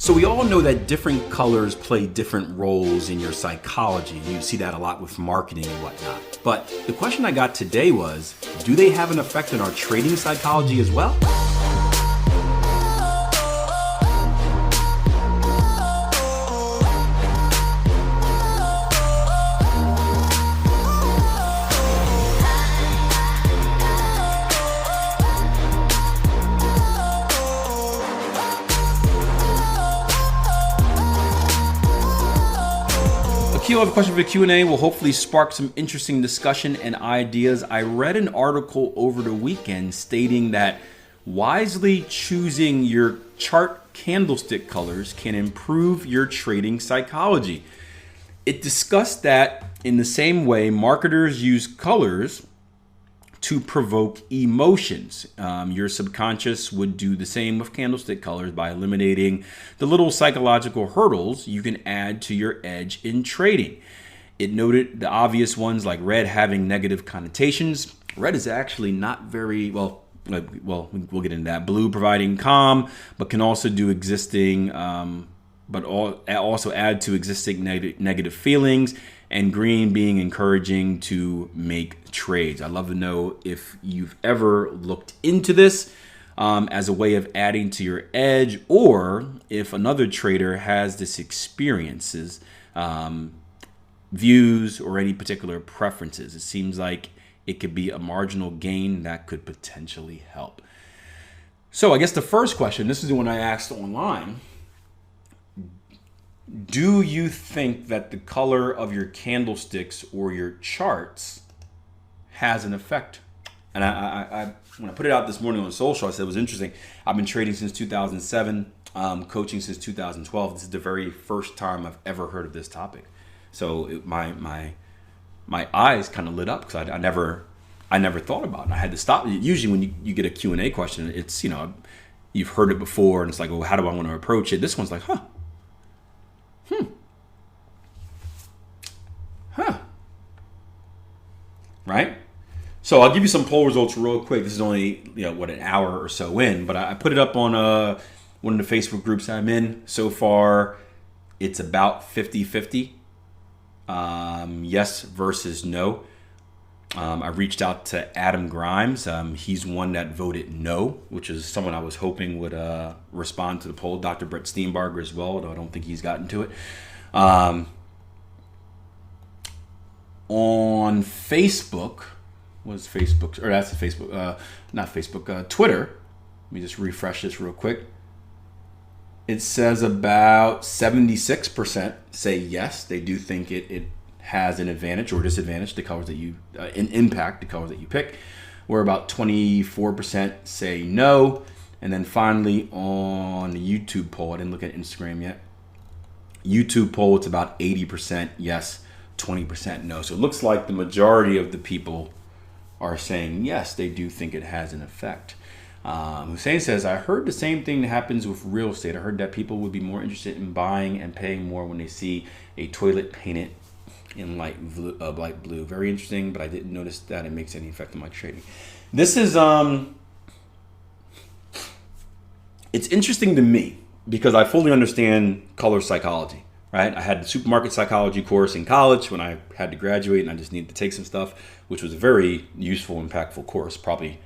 So we all know that different colors play different roles in your psychology. You see that a lot with marketing and whatnot. But the question I got today was, do they have an effect on our trading psychology as well? Akil, I have a question for the Q&A. Will hopefully spark some interesting discussion and ideas. I read an article over the weekend stating that wisely choosing your chart candlestick colors can improve your trading psychology. It discussed that in the same way marketers use colors to provoke emotions. Your subconscious would do the same with candlestick colors by eliminating the little psychological hurdles you can add to your edge in trading. It noted the obvious ones like red having negative connotations. Red is actually not very well. We'll get into that. Blue providing calm, but can also do existing, also add to existing negative feelings. And green being encouraging to make trades. I'd love to know if you've ever looked into this as a way of adding to your edge, or if another trader has this experiences, views, or any particular preferences. It seems like it could be a marginal gain that could potentially help. So I guess the first question, this is the one I asked online. Do you think that the color of your candlesticks or your charts has an effect? And I when I put it out this morning on social, I said it was interesting. I've been trading since 2007, coaching since 2012. This is the very first time I've ever heard of this topic. So my eyes kind of lit up because I never thought about it. I had to stop. Usually when you get a Q&A question, it's, you've heard it before and it's like, well, how do I want to approach it? This one's like, Right? So I'll give you some poll results real quick. This is only, an hour or so in, but I put it up on one of the Facebook groups I'm in. So far, it's about 50-50. Yes versus no. I reached out to Adam Grimes. He's one that voted no, which is someone I was hoping would respond to the poll. Dr. Brett Steenbarger as well, though I don't think he's gotten to it. On Facebook, Twitter. Let me just refresh this real quick. It says about 76% say yes, they do think it has an advantage or disadvantage, the colors that you, an impact, the colors that you pick. Where about 24% say no. And then finally on the YouTube poll, I didn't look at Instagram yet. YouTube poll, it's about 80% yes, 20% no. So it looks like the majority of the people are saying yes, they do think it has an effect. Hussein says, I heard the same thing that happens with real estate. I heard that people would be more interested in buying and paying more when they see a toilet painted in light blue. Very interesting, but I didn't notice that it makes any effect on my trading. This is, it's interesting to me because I fully understand color psychology. Right? I had the supermarket psychology course in college when I had to graduate and I just needed to take some stuff, which was a very useful, impactful course. Probably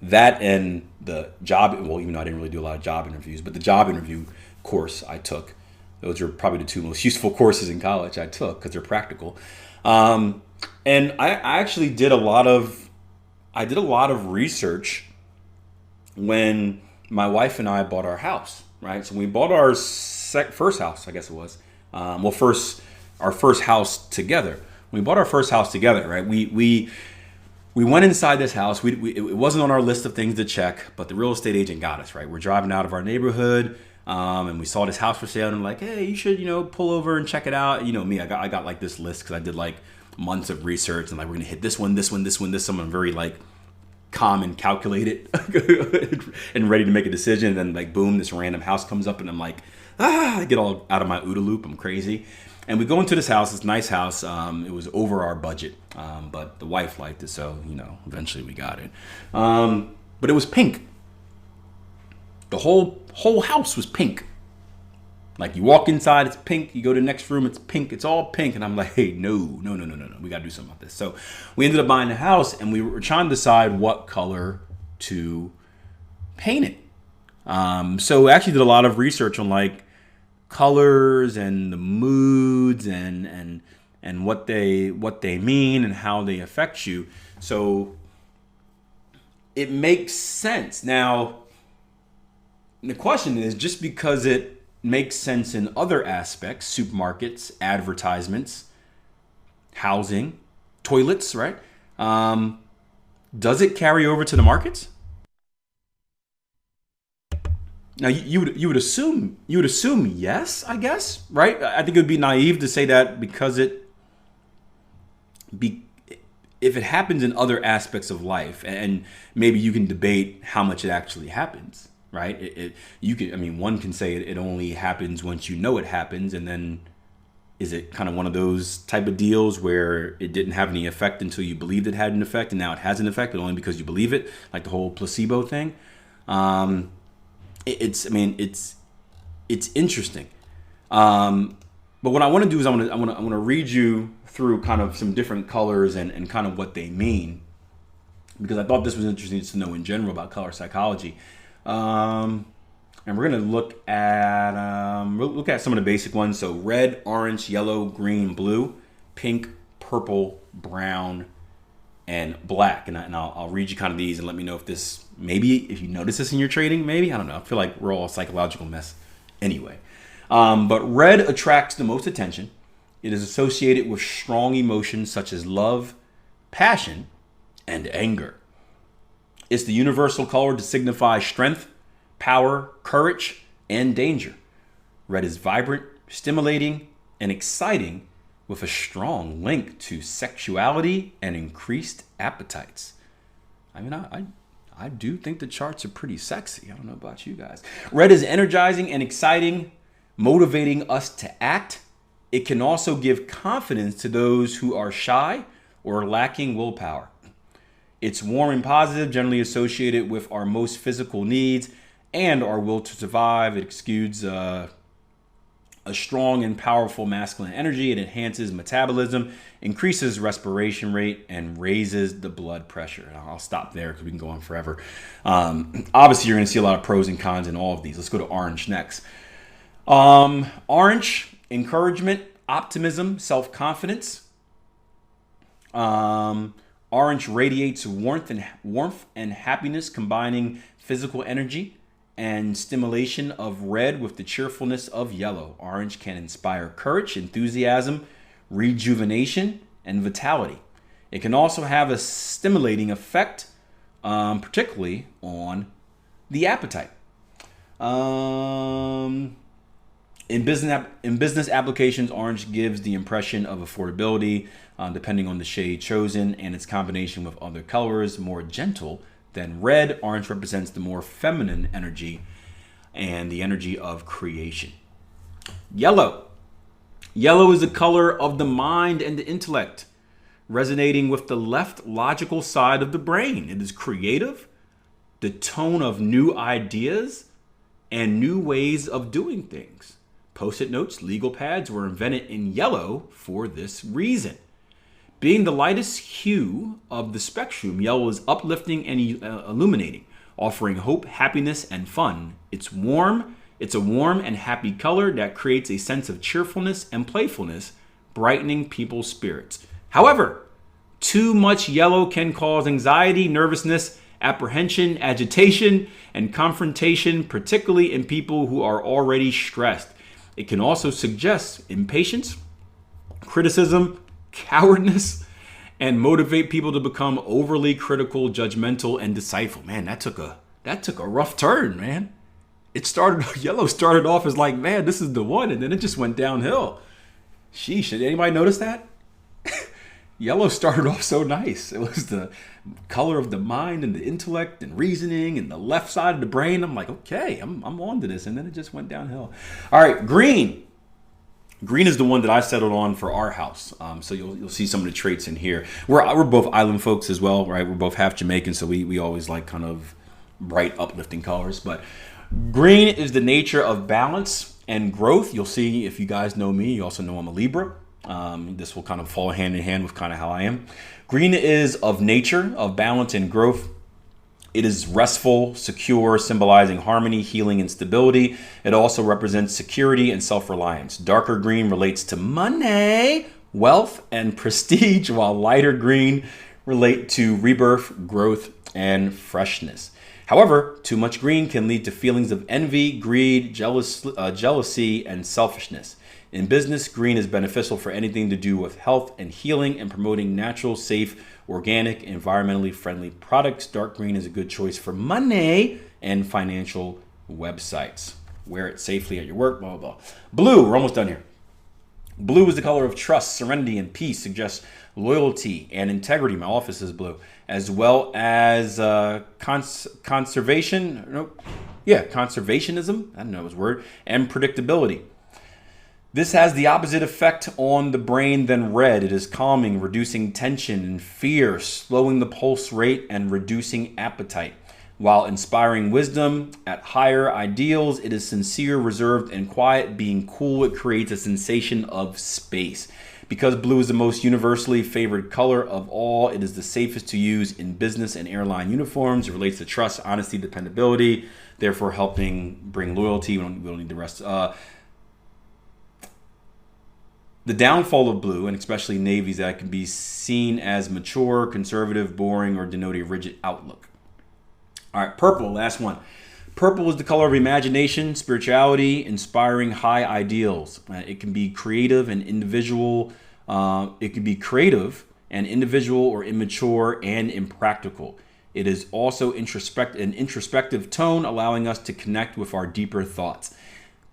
that and the job, well, even though I didn't really do a lot of job interviews, but the job interview course I took, those are probably the two most useful courses in college I took because they're practical. And I actually did a lot of research when my wife and I bought our house, right? So we bought our first house, I guess it was. Our first house together. When we bought our first house together, right? We went inside this house. It wasn't on our list of things to check, but the real estate agent got us, right? We're driving out of our neighborhood, and we saw this house for sale, and I'm like, hey, you should, pull over and check it out. Me, I got like this list because I did like months of research, and like we're gonna hit this one, this one, this one, this one. I'm very like calm and calculated and ready to make a decision. And then like boom, this random house comes up, and I'm like, I get all out of my OODA loop. I'm crazy. And we go into this house, this nice house. It was over our budget, but the wife liked it, so eventually we got it. But it was pink. The whole house was pink. Like you walk inside, it's pink. You go to the next room, it's pink. It's all pink. And I'm like, hey, no. We got to do something about this. So we ended up buying the house, and we were trying to decide what color to paint it. So we actually did a lot of research on like colors and the moods and what they mean and how they affect you. So it makes sense. Now, the question is, just because it makes sense in other aspects, supermarkets, advertisements, housing, toilets, right? Does it carry over to the markets? Now you would assume yes, I guess, right? I think it would be naive to say that because if it happens in other aspects of life, and maybe you can debate how much it actually happens, right? One can say it only happens once you know it happens, and then is it kind of one of those type of deals where it didn't have any effect until you believed it had an effect, and now it has an effect, but only because you believe it, like the whole placebo thing. It's interesting. But what I want to do is I want to read you through kind of some different colors and kind of what they mean, because I thought this was interesting to know in general about color psychology. And we're going to look at some of the basic ones. So red, orange, yellow, green, blue, pink, purple, brown, and black. And I'll read you kind of these and let me know if you notice this in your trading, maybe. I don't know. I feel like we're all a psychological mess anyway. But red attracts the most attention. It is associated with strong emotions such as love, passion, and anger. It's the universal color to signify strength, power, courage, and danger. Red is vibrant, stimulating, and exciting, with a strong link to sexuality and increased appetites. I mean, I do think the charts are pretty sexy. I don't know about you guys. Red is energizing and exciting, motivating us to act. It can also give confidence to those who are shy or lacking willpower. It's warm and positive, generally associated with our most physical needs and our will to survive. It exudes a strong and powerful masculine energy. It enhances metabolism, increases respiration rate, and raises the blood pressure. And I'll stop there because we can go on forever. Obviously, you're going to see a lot of pros and cons in all of these. Let's go to orange next. Orange, encouragement, optimism, self-confidence. Orange radiates warmth and happiness, combining physical energy and stimulation of red with the cheerfulness of yellow. Orange can inspire courage, enthusiasm, rejuvenation, and vitality. It can also have a stimulating effect, particularly on the appetite. In business applications, orange gives the impression of affordability, depending on the shade chosen and its combination with other colors, more gentle than red. Orange represents the more feminine energy and the energy of creation. Yellow. Yellow is the color of the mind and the intellect, resonating with the left logical side of the brain. It is creative, the tone of new ideas, and new ways of doing things. Post-it notes, legal pads were invented in yellow for this reason. Being the lightest hue of the spectrum, yellow is uplifting and illuminating, offering hope, happiness, and fun. It's a warm and happy color that creates a sense of cheerfulness and playfulness, brightening people's spirits. However, too much yellow can cause anxiety, nervousness, apprehension, agitation, and confrontation, particularly in people who are already stressed. It can also suggest impatience, criticism, cowardness, and motivate people to become overly critical, judgmental, and deceitful. Man, that took a rough turn, man. Yellow started off as like, man, this is the one, and then it just went downhill. Sheesh, did anybody notice that? Yellow started off so nice. It was the color of the mind and the intellect and reasoning and the left side of the brain. I'm like, okay, I'm on to this. And then it just went downhill. All right, green. Green is the one that I settled on for our house. So you'll see some of the traits in here. We're both island folks as well, right? We're both half Jamaican, so we always like kind of bright, uplifting colors. But green is the nature of balance, and growth. You'll see, if you guys know me, you also know I'm a Libra. This will kind of fall hand in hand with kind of how I am. Green is of nature, of balance and growth. It is restful, secure, symbolizing harmony, healing, and stability. It also represents security and self-reliance. Darker green relates to money, wealth, and prestige, while lighter green relate to rebirth, growth, and freshness. However, too much green can lead to feelings of envy, greed, jealousy, and selfishness. In business, green is beneficial for anything to do with health and healing and promoting natural, safe, organic, environmentally friendly products. Dark green is a good choice for money and financial websites. Wear it safely at your work, blah, blah, blah. Blue, we're almost done here. Blue is the color of trust, serenity, and peace, suggests loyalty and integrity. My office is blue, as well as conservationism, I don't know his word, and predictability. This has the opposite effect on the brain than red. It is calming, reducing tension and fear, slowing the pulse rate, and reducing appetite. While inspiring wisdom at higher ideals, it is sincere, reserved, and quiet. Being cool, it creates a sensation of space. Because blue is the most universally favored color of all, it is the safest to use in business and airline uniforms. It relates to trust, honesty, dependability, therefore helping bring loyalty. We don't need the rest. The downfall of blue, and especially navy, is that it can be seen as mature, conservative, boring, or denote a rigid outlook. All right, purple, last one. Purple is the color of imagination, spirituality, inspiring high ideals. It can be creative and individual. It can be creative and individual, or immature and impractical. It is also an introspective tone, allowing us to connect with our deeper thoughts.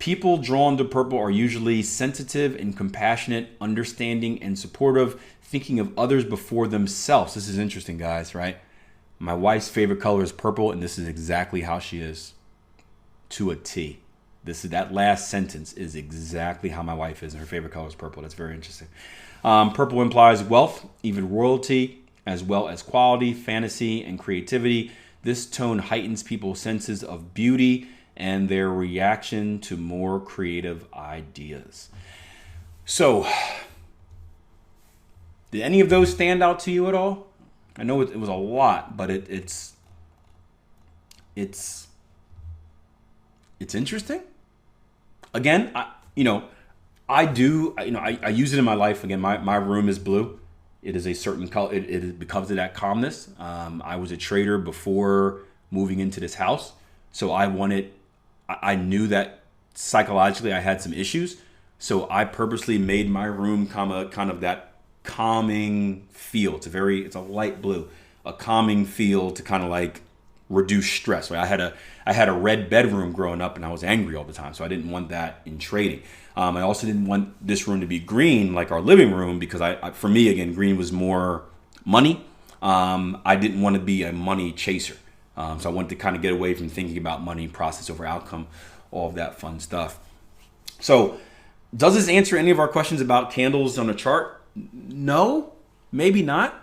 People drawn to purple are usually sensitive and compassionate, understanding and supportive, thinking of others before themselves. This is interesting, guys, right? My wife's favorite color is purple, and this is exactly how she is, to a T. That last sentence is exactly how my wife is, and her favorite color is purple. That's very interesting. Purple implies wealth, even royalty, as well as quality, fantasy, and creativity. This tone heightens people's senses of beauty and their reaction to more creative ideas. So, did any of those stand out to you at all? I know it was a lot, but it's interesting. Again, I use it in my life. Again, my room is blue. It is a certain color. It becomes of that calmness. I was a trader before moving into this house, so I knew that psychologically I had some issues, so I purposely made my room kind of that calming feel. It's a light blue, a calming feel to kind of like reduce stress. Right? I had a red bedroom growing up, and I was angry all the time, so I didn't want that in trading. I also didn't want this room to be green like our living room, because for me, again, green was more money. I didn't want to be a money chaser. So I wanted to kind of get away from thinking about money, process over outcome, all of that fun stuff. So does this answer any of our questions about candles on a chart? No, maybe not.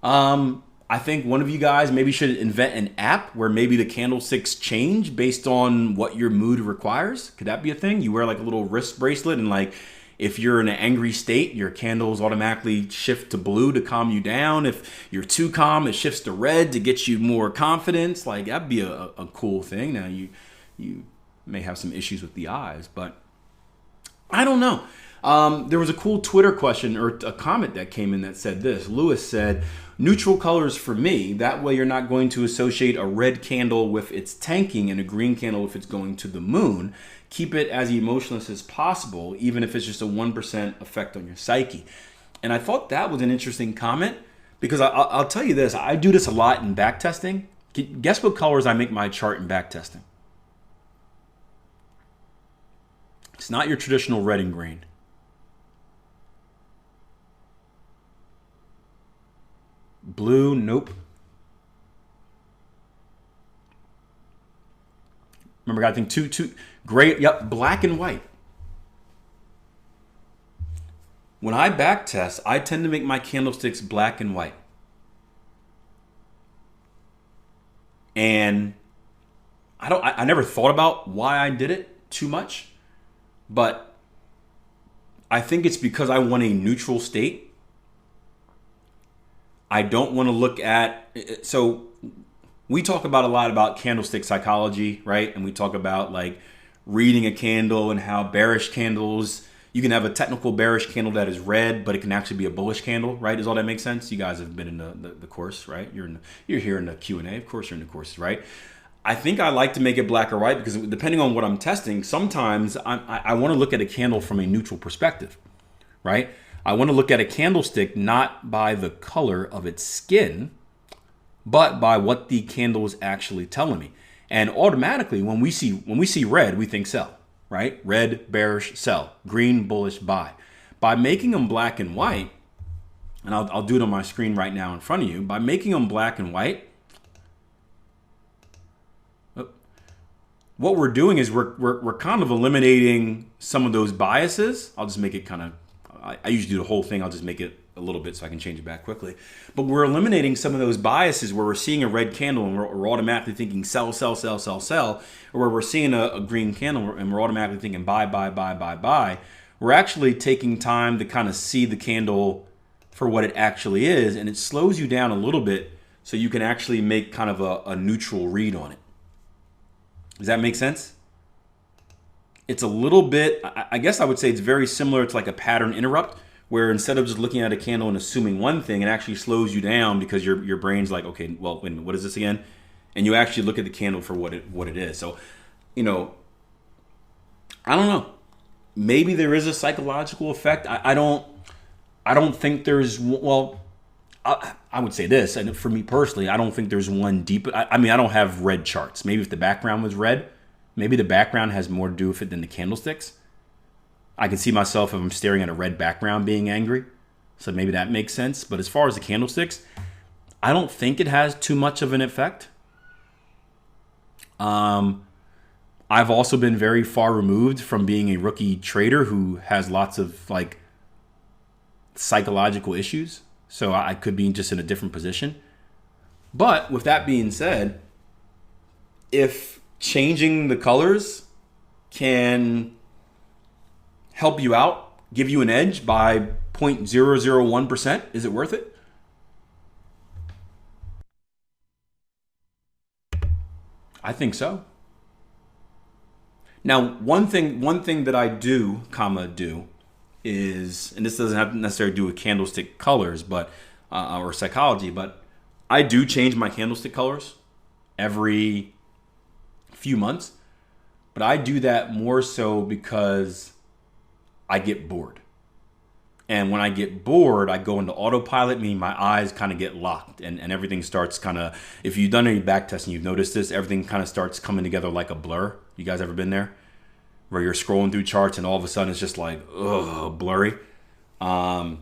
I think one of you guys maybe should invent an app where maybe the candlesticks change based on what your mood requires. Could that be a thing? You wear like a little wrist bracelet, and like if you're in an angry state, your candles automatically shift to blue to calm you down. If you're too calm, it shifts to red to get you more confidence. Like that'd be a cool thing. Now you may have some issues with the eyes, but I don't know. There was a cool Twitter question or a comment that came in that said this. Lewis said, neutral colors for me. That way you're not going to associate a red candle with its tanking and a green candle if it's going to the moon. Keep it as emotionless as possible, even if it's just a 1% effect on your psyche. And I thought that was an interesting comment, because I'll tell you this. I do this a lot in back testing. Guess what colors I make my chart in back testing? It's not your traditional red and green. Blue, nope. Remember, I think two gray, yep, black and white. When I back test, I tend to make my candlesticks black and white. And I never thought about why I did it too much. but I think it's because I want a neutral state. I don't want to look at, so we talk about a lot about candlestick psychology, right? And we talk about like reading a candle and how bearish candles, you can have a technical bearish candle that is red, but it can actually be a bullish candle, right? Does all that make sense? You guys have been in the course, right? You're here in the Q&A. Of course you're in the courses, right? I think I like to make it black or white because depending on what I'm testing, sometimes I want to look at a candle from a neutral perspective, right? I want to look at a candlestick not by the color of its skin, but by what the candle is actually telling me. And automatically, when we see red, we think sell, right? Red, bearish, sell. Green, bullish, buy. By making them black and white, and I'll do it on my screen right now in front of you. By making them black and white, what we're doing is we're kind of eliminating some of those biases. I'll just make it kind of, I usually do the whole thing. I'll just make it a little bit so I can change it back quickly. But we're eliminating some of those biases where we're seeing a red candle and we're automatically thinking sell, sell, sell, sell, sell, or where we're seeing a green candle and we're automatically thinking buy, buy, buy, buy, buy. We're actually taking time to kind of see the candle for what it actually is, and it slows you down a little bit so you can actually make kind of a neutral read on it. Does that make sense? It's a little bit, I guess I would say it's very similar to like a pattern interrupt, where instead of just looking at a candle and assuming one thing, it actually slows you down because your brain's like, okay, well, wait a minute, what is this again? And you actually look at the candle for what it is. So, I don't know. Maybe there is a psychological effect. I don't think there's, well, I would say this, and for me personally, I don't think there's one deep. I mean, I don't have red charts. Maybe if the background was red, maybe the background has more to do with it than the candlesticks. I can see myself if I'm staring at a red background being angry. So maybe that makes sense. But as far as the candlesticks, I don't think it has too much of an effect. I've also been very far removed from being a rookie trader who has lots of like psychological issues. So I could be just in a different position. But with that being said, if changing the colors can help you out, give you an edge by 0.001%, is it worth it? I think so. Now, one thing that I do is, and this doesn't have necessarily to do with candlestick colors, but or psychology, but I do change my candlestick colors every few months. But I do that more so because I get bored. And when I get bored, I go into autopilot, meaning my eyes kind of get locked and everything starts kind of, if you've done any back testing, you've noticed this, everything kind of starts coming together like a blur. You guys ever been there? Where you're scrolling through charts and all of a sudden it's just like, blurry. So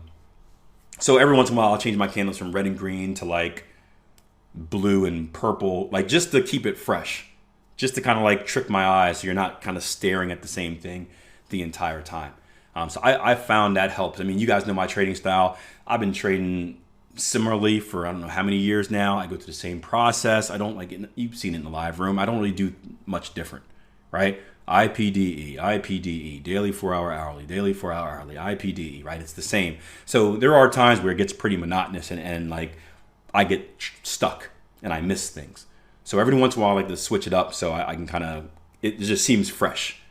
every once in a while I'll change my candles from red and green to like blue and purple, like just to keep it fresh, just to kind of like trick my eyes so you're not kind of staring at the same thing the entire time. So I found that helps. I mean, you guys know my trading style. I've been trading similarly for I don't know how many years now. I go through the same process. I don't like it. You've seen it in the live room. I don't really do much different, right? IPDE, daily 4-hour hourly, daily 4-hour hourly, IPDE, right? It's the same. So there are times where it gets pretty monotonous and like I get stuck and I miss things. So every once in a while I like to switch it up so I can kind of, it just seems fresh.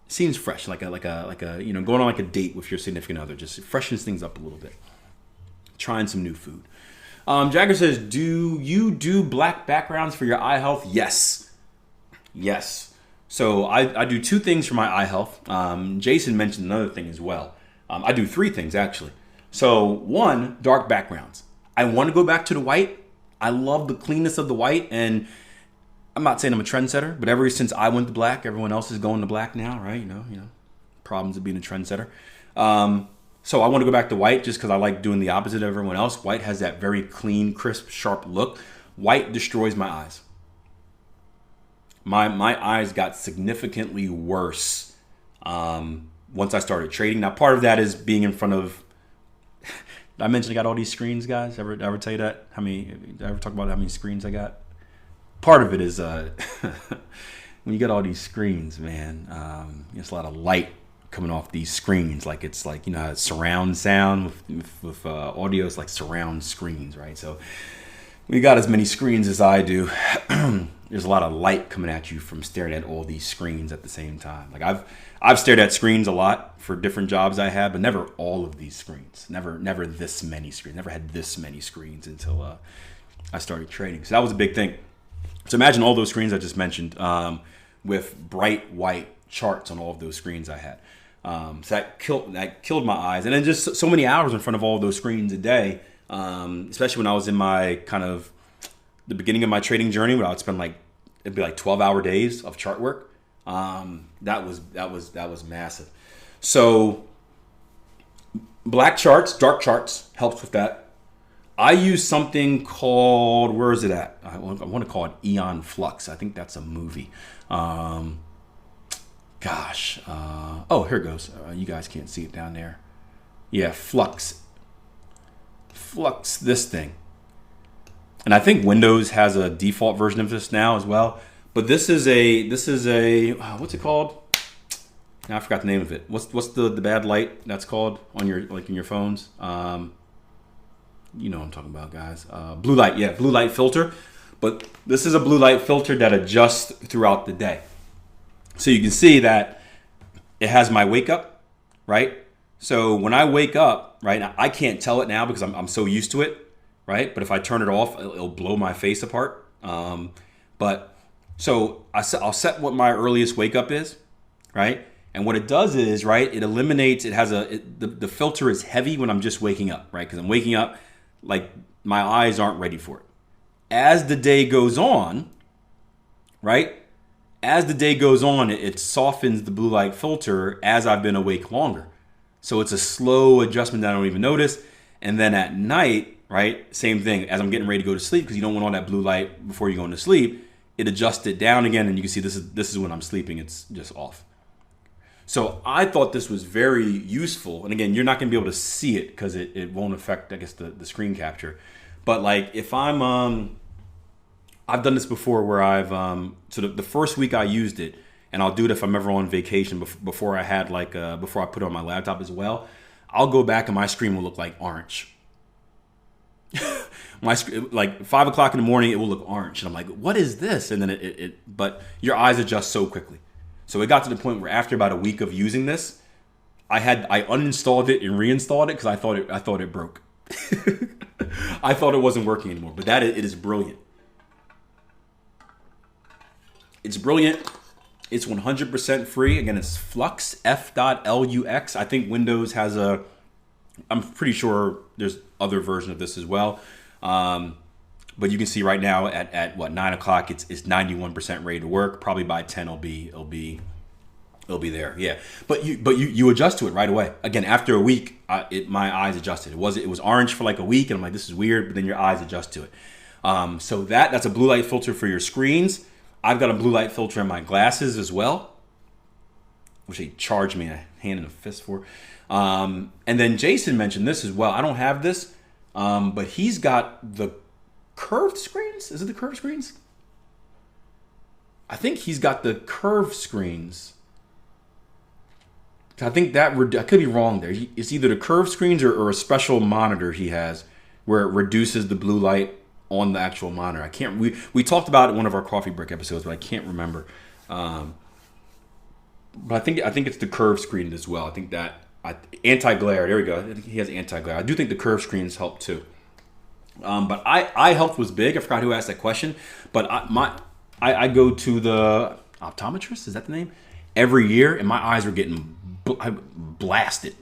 Seems fresh, like a going on like a date with your significant other, just freshens things up a little bit. Trying some new food. Jagger says, do you do black backgrounds for your eye health? Yes. So I do two things for my eye health. Jason mentioned another thing as well. I do three things actually. So one, dark backgrounds. I want to go back to the white. I love the cleanness of the white, and I'm not saying I'm a trendsetter, but ever since I went to black, everyone else is going to black now, right? You know, problems of being a trendsetter. So I want to go back to white just because I like doing the opposite of everyone else. White has that very clean, crisp, sharp look. White destroys my eyes. My eyes got significantly worse once I started trading. Now, part of that is being in front of. Did I mention I got all these screens, guys? Ever tell you that? Did I ever talk about how many screens I got? Part of it is when you get all these screens, man, there's a lot of light coming off these screens. Like it's like, you know, surround sound with audio is like surround screens, right? So when you got as many screens as I do, there's a lot of light coming at you from staring at all these screens at the same time. Like I've stared at screens a lot for different jobs I had, but never all of these screens. Never this many screens. Never had this many screens until I started trading. So that was a big thing. So imagine all those screens I just mentioned with bright white charts on all of those screens I had. So that killed my eyes. And then just so many hours in front of all of those screens a day, especially when I was in my kind of the beginning of my trading journey, where I would spend it'd be like 12-hour days of chart work. That was massive. So black charts, dark charts helps with that. I use something called, where is it at? I want to call it Eon Flux. I think that's a movie. Oh, here it goes. You guys can't see it down there. Yeah, Flux, this thing. And I think Windows has a default version of this now as well. But this is a what's it called? Now I forgot the name of it. What's the bad light that's called on your, like in your phones? You know what I'm talking about, guys. Blue light, yeah, blue light filter. But this is a blue light filter that adjusts throughout the day. So you can see that it has my wake up, right? So when I wake up, right, now I can't tell it now because I'm so used to it, right? But if I turn it off, it'll blow my face apart. But so I'll set what my earliest wake up is, right? And what it does is, right, it eliminates, the filter is heavy when I'm just waking up, right? Because I'm waking up, like my eyes aren't ready for it. As the day goes on, right? As the day goes on, it softens the blue light filter as I've been awake longer. So it's a slow adjustment that I don't even notice. And then at night, right, same thing. As I'm getting ready to go to sleep, because you don't want all that blue light before you go into sleep, it adjusts it down again, and you can see this is when I'm sleeping. It's just off. So I thought this was very useful. And again, you're not going to be able to see it because it won't affect, I guess, the screen capture. But like if I've done this before where so the first week I used it, and I'll do it if I'm ever on vacation before I put it on my laptop as well. I'll go back and my screen will look like orange. My screen, like 5 o'clock in the morning, it will look orange. And I'm like, what is this? And then but your eyes adjust so quickly. So it got to the point where after about a week of using this, I uninstalled it and reinstalled it because I thought it broke. I thought it wasn't working anymore. But it is brilliant. It's brilliant. It's 100% free. Again, it's Flux, F.LUX. I think Windows has I'm pretty sure there's other version of this as well. But you can see right now at 9 o'clock, it's 91% ready to work. Probably by 10 it'll be there. Yeah. But you adjust to it right away. Again, after a week, my eyes adjusted. It was orange for like a week, and I'm like, this is weird, but then your eyes adjust to it. So that's a blue light filter for your screens. I've got a blue light filter in my glasses as well, which they charge me a hand and a fist for. And then Jason mentioned this as well. I don't have this, but he's got the curved screens. Is it the curved screens? I think he's got the curved screens. I think I could be wrong there. It's either the curved screens or a special monitor he has where it reduces the blue light on the actual monitor. I can't. We talked about it in one of our coffee break episodes, but I can't remember. But I think it's the curved screen as well. I think that anti-glare. There we go. I think he has anti-glare. I do think the curved screens help too. But eye health was big. I forgot who asked that question. But I go to the optometrist. Is that the name? Every year, and my eyes were getting blasted.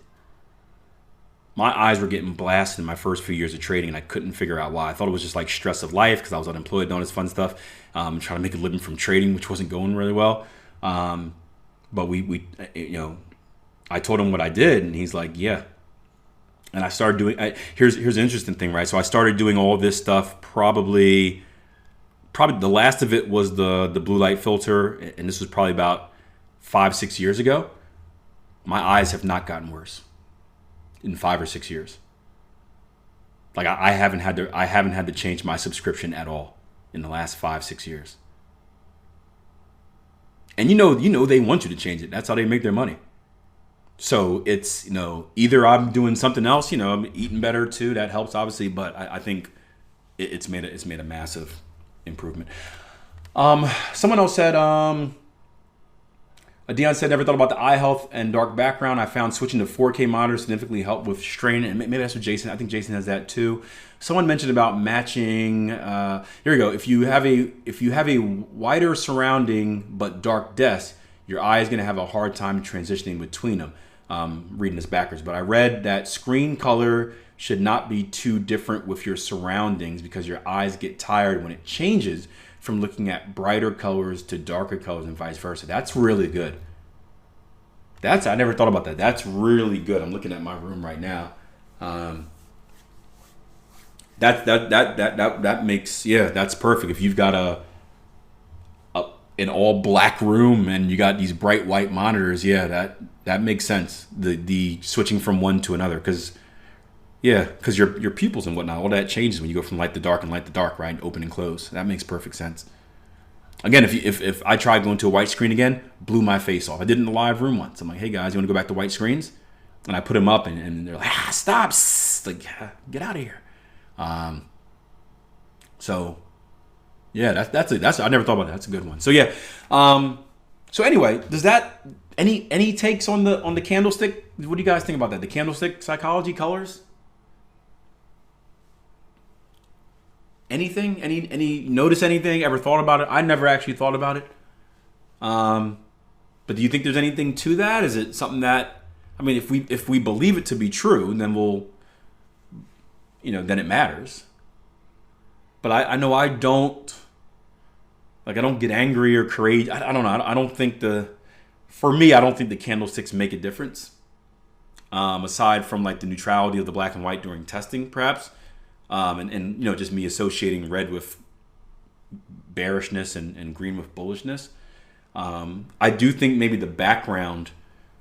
My eyes were getting blasted in my first few years of trading, and I couldn't figure out why. I thought it was just like stress of life because I was unemployed, doing this fun stuff, trying to make a living from trading, which wasn't going really well. But we I told him what I did, and he's like, yeah. And I started doing. Here's an interesting thing, right? So I started doing all this stuff. Probably the last of it was the blue light filter, and this was probably about 5-6 years ago. My eyes have not gotten worse in 5 or 6 years. Like I haven't had to change my subscription at all in the last 5-6 years. And they want you to change it. That's how they make their money. So it's, either I'm doing something else, I'm eating better too. That helps obviously, but I think it's made a massive improvement. Someone else said, Dion said, never thought about the eye health and dark background. I found switching to 4K monitors significantly helped with strain, and maybe that's what Jason. I think Jason has that too. Someone mentioned about matching. Here we go. If you have a wider surrounding but dark desk, your eye is going to have a hard time transitioning between them. Reading this backwards, but I read that screen color should not be too different with your surroundings because your eyes get tired when it changes from looking at brighter colors to darker colors and vice versa. That's really good. I never thought about that. That's really good. I'm looking at my room right now. That makes, that's perfect. If you've got an all black room and you got these bright white monitors, that makes sense. The switching from one to another, because your pupils and whatnot, all that changes when you go from light to dark and light to dark, right? Open and close. That makes perfect sense. Again, if I tried going to a white screen again, blew my face off. I did it in the live room once. I'm like, hey guys, you want to go back to white screens? And I put them up, and they're like, stop, like, get out of here. So yeah, that's I never thought about that. That's a good one. So yeah. So anyway, does that any takes on the candlestick? What do you guys think about that? The candlestick psychology, colors? Anything? Any notice anything? Ever thought about it? I never actually thought about it. But do you think there's anything to that? Is it something that, I mean, if we believe it to be true, then then it matters. But I know I don't get angry or crazy. I don't know. I don't think for me, I don't think the candlesticks make a difference. Aside from like the neutrality of the black and white during testing, perhaps. And just me associating red with bearishness and green with bullishness. I do think maybe the background.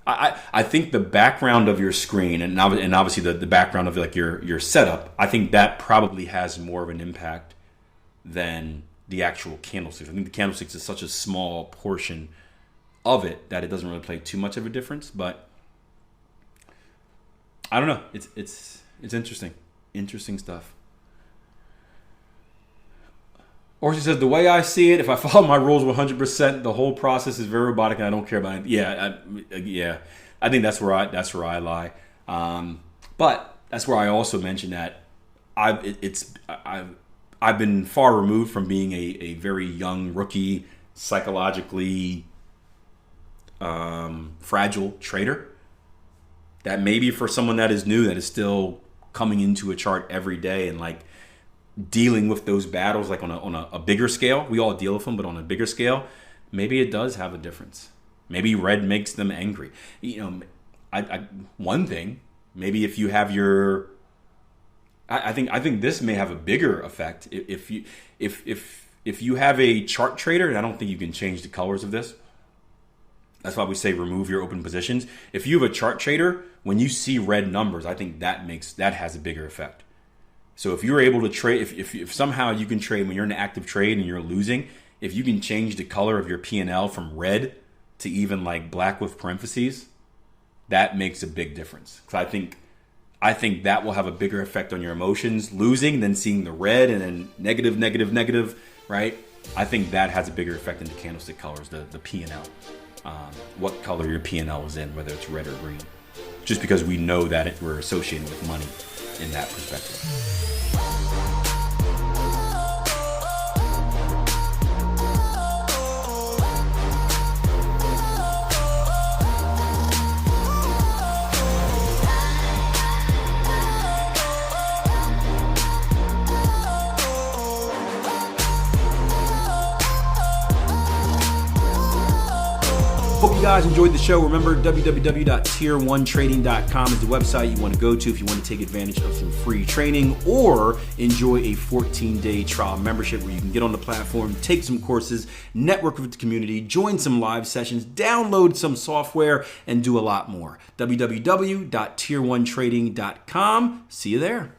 I think the background of your screen and obviously the background of like your setup. I think that probably has more of an impact than the actual candlesticks. I think the candlesticks is such a small portion of it that it doesn't really play too much of a difference. But I don't know. It's interesting. Interesting stuff. Or she says, the way I see it, if I follow my rules 100%, the whole process is very robotic and I don't care about it. I think that's where I lie. But that's where I also mentioned that I've been far removed from being a very young rookie, psychologically fragile trader. That maybe for someone that is new, that is still coming into a chart every day and like dealing with those battles like on a bigger scale. We all deal with them, but on a bigger scale, maybe it does have a difference. Maybe red makes them angry. One thing, maybe if you have your, I think this may have a bigger effect. If you have a chart trader, and I don't think you can change the colors of this. That's why we say remove your open positions. If you have a chart trader, when you see red numbers, I think that has a bigger effect. So if you're able to trade, if somehow you can trade when you're in an active trade and you're losing, if you can change the color of your P&L from red to even like black with parentheses, that makes a big difference. Because I think that will have a bigger effect on your emotions, losing than seeing the red and then negative, right? I think that has a bigger effect than the candlestick colors, the P&L. What color your P&L is in, whether it's red or green. Just because we know that we're associated with money in that perspective. Hope you guys enjoyed the show. Remember, www.tier1trading.com is the website you want to go to if you want to take advantage of some free training or enjoy a 14-day trial membership where you can get on the platform, take some courses, network with the community, join some live sessions, download some software, and do a lot more. www.tier1trading.com. See you there.